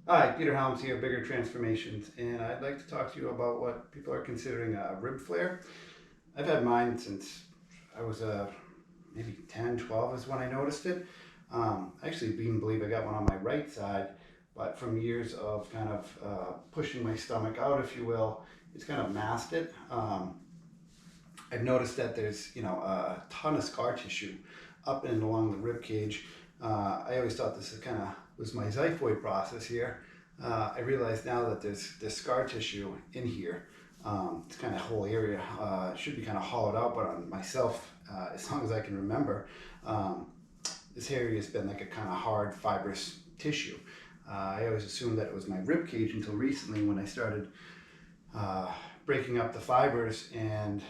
Hi, Peter Helms here, Bigger Transformations, and I'd like to talk to you about what people are considering a rib flare. I've had mine since I was maybe 10, 12 is when I noticed it. I actually even believe I got one on my right side, but from years of kind of pushing my stomach out, if you will, it's kind of masked it. I've noticed that there's, a ton of scar tissue up and along the rib cage. I always thought this is kind of was my xiphoid process here. I realize now that there's scar tissue in here. It's kind of whole area. It should be kind of hollowed out, but on myself, as long as I can remember, um, this area has been like a kind of hard fibrous tissue. I always assumed that it was my rib cage until recently when I started uh, breaking up the fibers and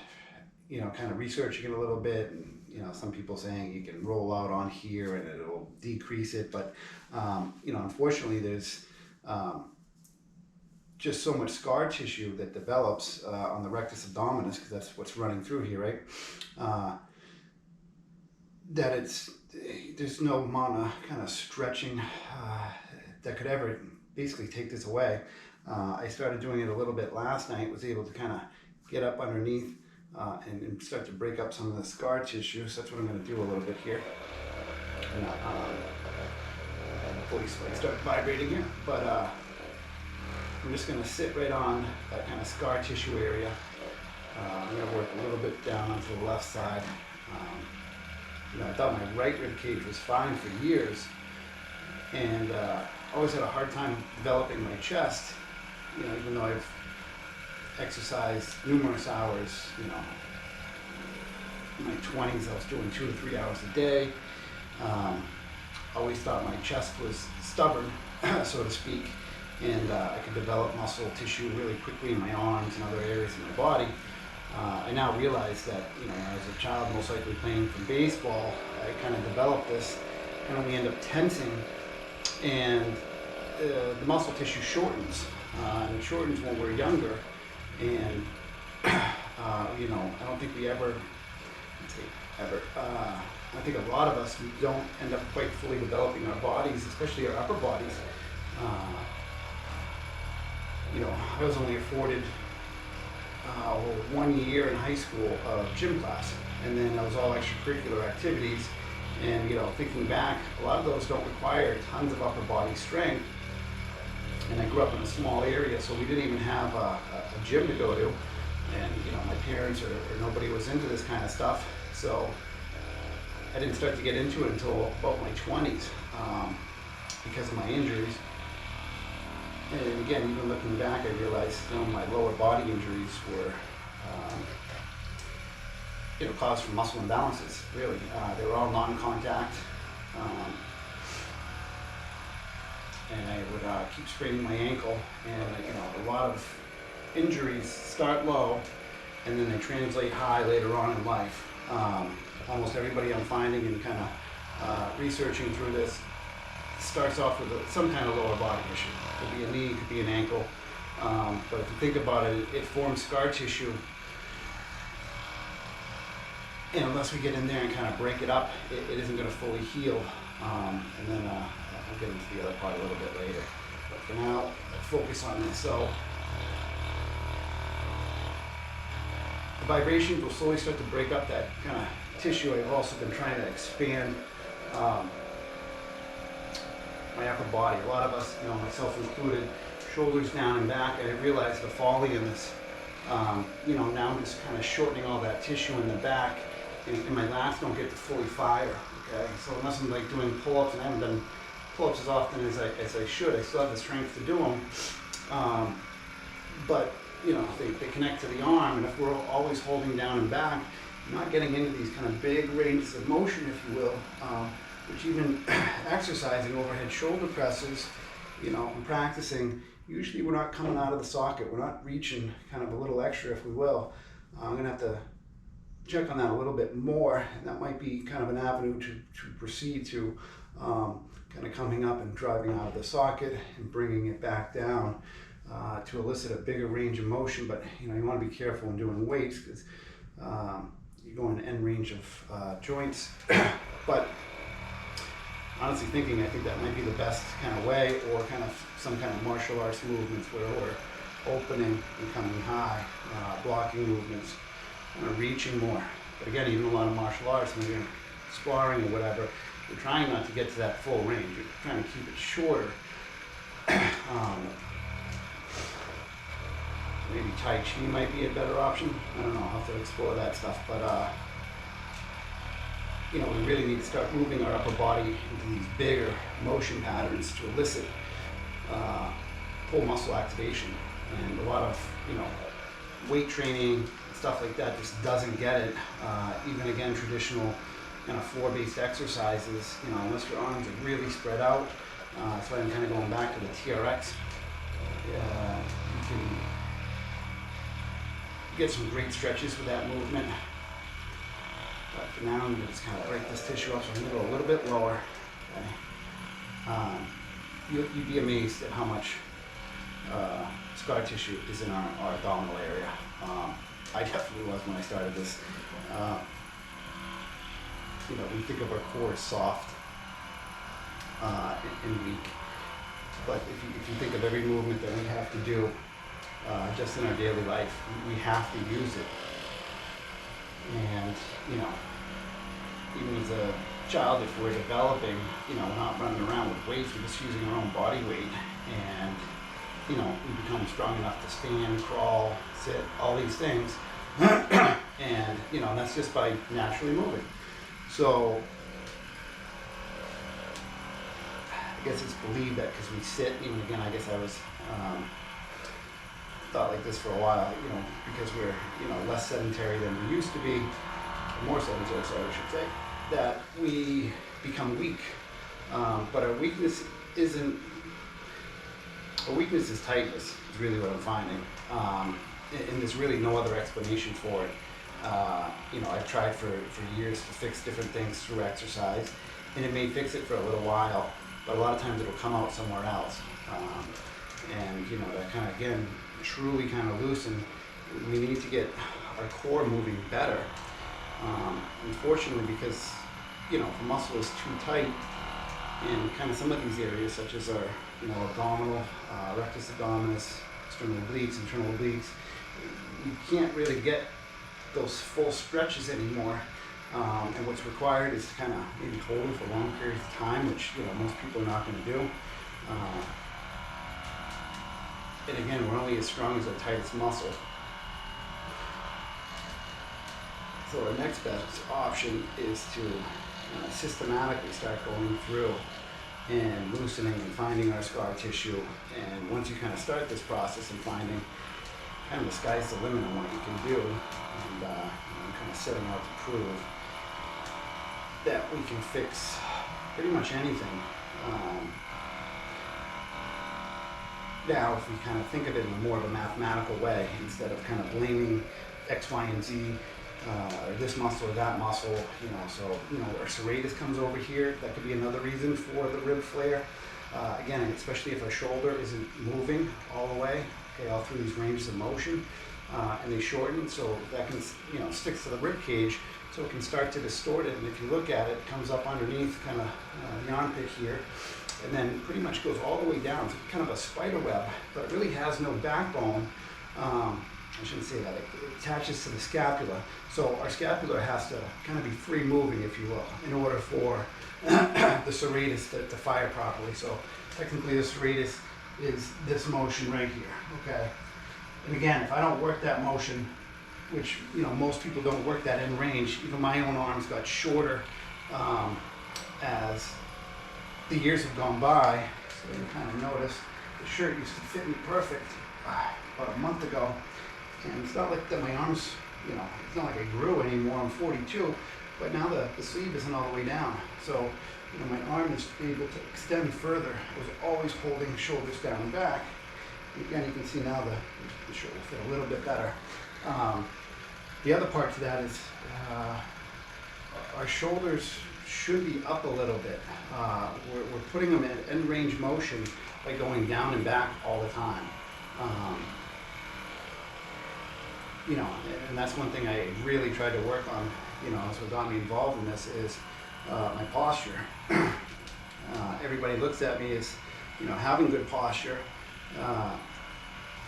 kind of researching it a little bit, and some people saying you can roll out on here and it'll decrease it, but unfortunately there's um, just so much scar tissue that develops on the rectus abdominis, because that's what's running through here, right? Uh, that there's no amount of kind of stretching that could ever basically take this away. I started doing it a little bit last night, was able to kind of get up underneath and start to break up some of the scar tissue. So that's what I'm going to do a little bit here. And voice might start vibrating here, but I'm just going to sit right on that kind of scar tissue area. I'm going to work a little bit down onto the left side. I thought my right rib cage was fine for years, and always had a hard time developing my chest. Even though I've exercised numerous hours, in my 20s I was doing 2 to 3 hours a day. Always thought my chest was stubborn, so to speak, and I could develop muscle tissue really quickly in my arms and other areas of my body. I now realize that, as a child, most likely playing for baseball, I kind of developed this, and only end up tensing, and the muscle tissue shortens. And it shortens when we're younger, and I don't think we ever, I think a lot of us, we don't end up quite fully developing our bodies, especially our upper bodies. I was only afforded 1 year in high school of gym class, and then that was all extracurricular activities. And thinking back, a lot of those don't require tons of upper body strength. And I grew up in a small area, so we didn't even have a gym to go to. And my parents or nobody was into this kind of stuff, so I didn't start to get into it until about my 20s because of my injuries. And again, even looking back, I realized my lower body injuries were caused from muscle imbalances. Really, they were all non-contact. And I would keep spraining my ankle, and a lot of injuries start low and then they translate high later on in life. Almost everybody I'm finding and kind of researching through this starts off with some kind of lower body issue. It could be a knee, it could be an ankle, but if you think about it, it forms scar tissue, and unless we get in there and kind of break it up, it isn't going to fully heal. And then I'll get into the other part a little bit later. But for now, let's focus on this. So the vibrations will slowly start to break up that kind of tissue. I've also been trying to expand my upper body. A lot of us, myself included, shoulders down and back. And I realized the folly in this. Now I'm just kind of shortening all that tissue in the back, and my lats don't get to fully fire. Okay, so unless I'm like doing pull-ups, and I haven't done pull-ups as often as I should, I still have the strength to do them. But they connect to the arm, and if we're always holding down and back, you're not getting into these kind of big ranges of motion, if you will, which even exercising overhead shoulder presses, and practicing, usually we're not coming out of the socket. We're not reaching kind of a little extra, if we will. I'm going to have to check on that a little bit more, and that might be kind of an avenue to proceed to kind of coming up and driving out of the socket and bringing it back down to elicit a bigger range of motion. But you want to be careful when doing weights, because you go in end range of joints. But honestly thinking, I think that might be the best kind of way, or kind of some kind of martial arts movements where we're opening and coming high, blocking movements, kind of reaching more. But again, even a lot of martial arts, when you're sparring or whatever, you're trying not to get to that full range. You're trying to keep it shorter. Maybe Tai Chi might be a better option. I don't know, I'll have to explore that stuff. But we really need to start moving our upper body into these bigger motion patterns to elicit full muscle activation. And a lot of weight training, stuff like that just doesn't get it. Even again, traditional kind of floor-based exercises, unless your arms are really spread out. That's why I'm kind of going back to the TRX. You can get some great stretches with that movement. But for now, I'm going to just kind of break this tissue up, so I'm going to go a little bit lower. Okay. You'd be amazed at how much scar tissue is in our abdominal area. I definitely was when I started this. We think of our core as soft and weak, but if you think of every movement that we have to do just in our daily life, we have to use it. And even as a child, if we're developing, we're not running around with weights, we're just using our own body weight, and we become strong enough to stand, crawl, sit, all these things. And that's just by naturally moving. So I guess it's believed that because we sit, even again, I guess I was thought like this for a while, because we're less sedentary than we used to be, more sedentary, sorry, I should say, that we become weak. But our weakness is tightness, is really what I'm finding. And there's really no other explanation for it. I've tried for years to fix different things through exercise, and it may fix it for a little while, but a lot of times it'll come out somewhere else. And that kind of, again, truly kind of loosen. We need to get our core moving better. Unfortunately, because if the muscle is too tight in kind of some of these areas, such as our abdominal, rectus abdominis, external obliques, internal obliques, you can't really get those full stretches anymore. And what's required is to kind of maybe hold them for long periods of time, which most people are not going to do. And again, we're only as strong as our tightest muscle. So our next best option is to systematically start going through and loosening and finding our scar tissue. And once you kind of start this process and finding, kind of the sky's the limit on what you can do, and I'm kind of setting out to prove that we can fix pretty much anything. Now, if we kind of think of it in more of a mathematical way, instead of kind of blaming X, Y, and Z, or this muscle or that muscle, so our serratus comes over here. That could be another reason for the rib flare. Again, especially if our shoulder isn't moving all the way, all through these ranges of motion, and they shorten, so that can, sticks to the rib cage, so it can start to distort it. And if you look at it, it comes up underneath kind of the armpit here, and then pretty much goes all the way down. It's kind of a spider web, but it really has no backbone. I shouldn't say that. It attaches to the scapula. So our scapula has to kind of be free moving, if you will, in order for the serratus to fire properly. So technically the serratus is this motion right here, okay? And again, if I don't work that motion, which most people don't work that in range, even my own arms got shorter as the years have gone by. So you kind of notice the shirt used to fit me perfect about a month ago, and it's not like that my arms, it's not like I grew anymore. I'm 42, but now the sleeve isn't all the way down, so my arm is able to extend further. I was always holding shoulders down and back. Again, you can see now the shoulder fit a little bit better. The other part to that is our shoulders should be up a little bit. We're putting them in end range motion by going down and back all the time. And that's one thing I really tried to work on, that's what got me involved in this, is my posture. Everybody looks at me as, having good posture.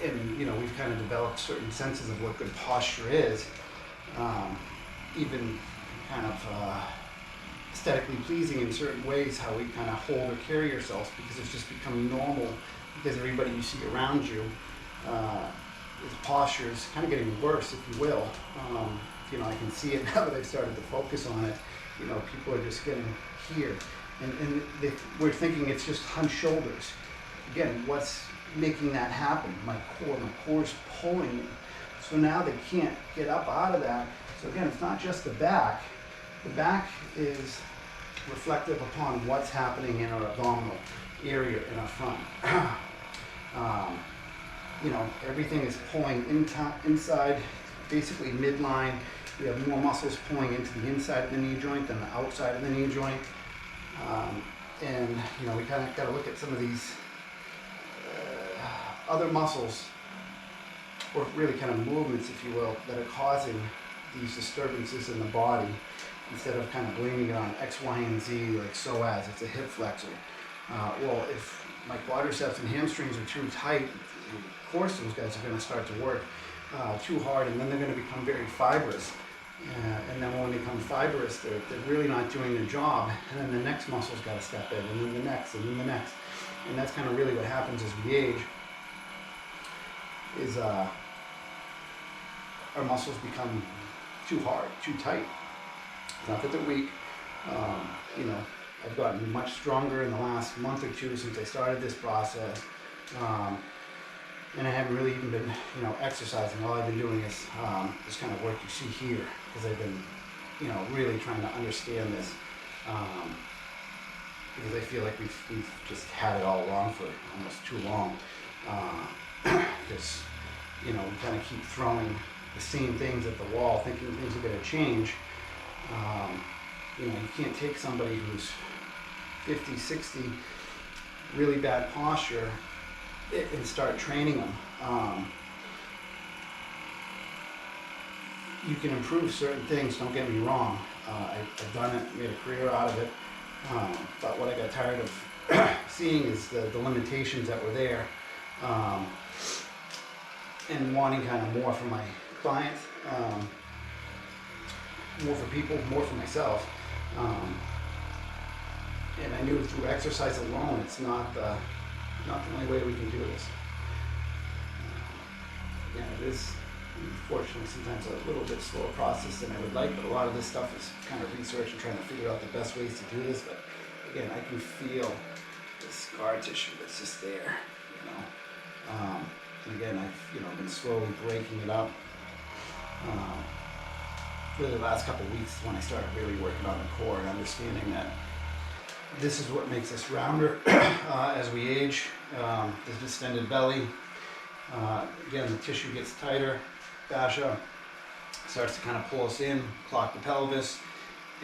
And, we've kind of developed certain senses of what good posture is. Even kind of aesthetically pleasing in certain ways, how we kind of hold or carry ourselves, because it's just become normal, because everybody you see around you, his posture is kind of getting worse, if you will. I can see it now that I've started to focus on it. People are just getting here, and we're thinking it's just hunched shoulders. Again, what's making that happen? My core's pulling me. So now they can't get up out of that. So again, it's not just the back. The back is reflective upon what's happening in our abdominal area in our front. Everything is pulling inside, basically midline. We have more muscles pulling into the inside of the knee joint than the outside of the knee joint. We kind of got to look at some of these other muscles, or really kind of movements, if you will, that are causing these disturbances in the body, instead of kind of blaming it on X, Y, and Z, like psoas, it's a hip flexor. If my quadriceps and hamstrings are too tight, of course those guys are going to start to work too hard, and then they're going to become very fibrous. And then when they become fibrous, they're really not doing their job, and then the next muscle's got to step in, and then the next, and then the next. And that's kind of really what happens as we age, is our muscles become too hard, too tight. Not that they're weak. I've gotten much stronger in the last month or two since I started this process. And I haven't really even been, exercising. All I've been doing is this kind of work you see here, because I've been, really trying to understand this. Because I feel like we've just had it all wrong for almost too long. Because, we kind of keep throwing the same things at the wall, thinking things are going to change. You can't take somebody who's 50, 60, really bad posture, and start training them. You can improve certain things, don't get me wrong. I've done it, made a career out of it. But what I got tired of seeing is the limitations that were there, and wanting kind of more for my clients, more for people, more for myself. And I knew through exercise alone, it's not the only way we can do this. It is, unfortunately, sometimes a little bit slower process than I would like, but a lot of this stuff is kind of research and trying to figure out the best ways to do this. But again, I can feel the scar tissue that's just there, and again, I've been slowly breaking it up. Really, the last couple of weeks is when I started really working on the core and understanding that this is what makes us rounder as we age. This distended belly. Again, the tissue gets tighter. Fascia starts to kind of pull us in, clock the pelvis,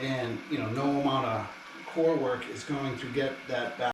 and no amount of core work is going to get that back.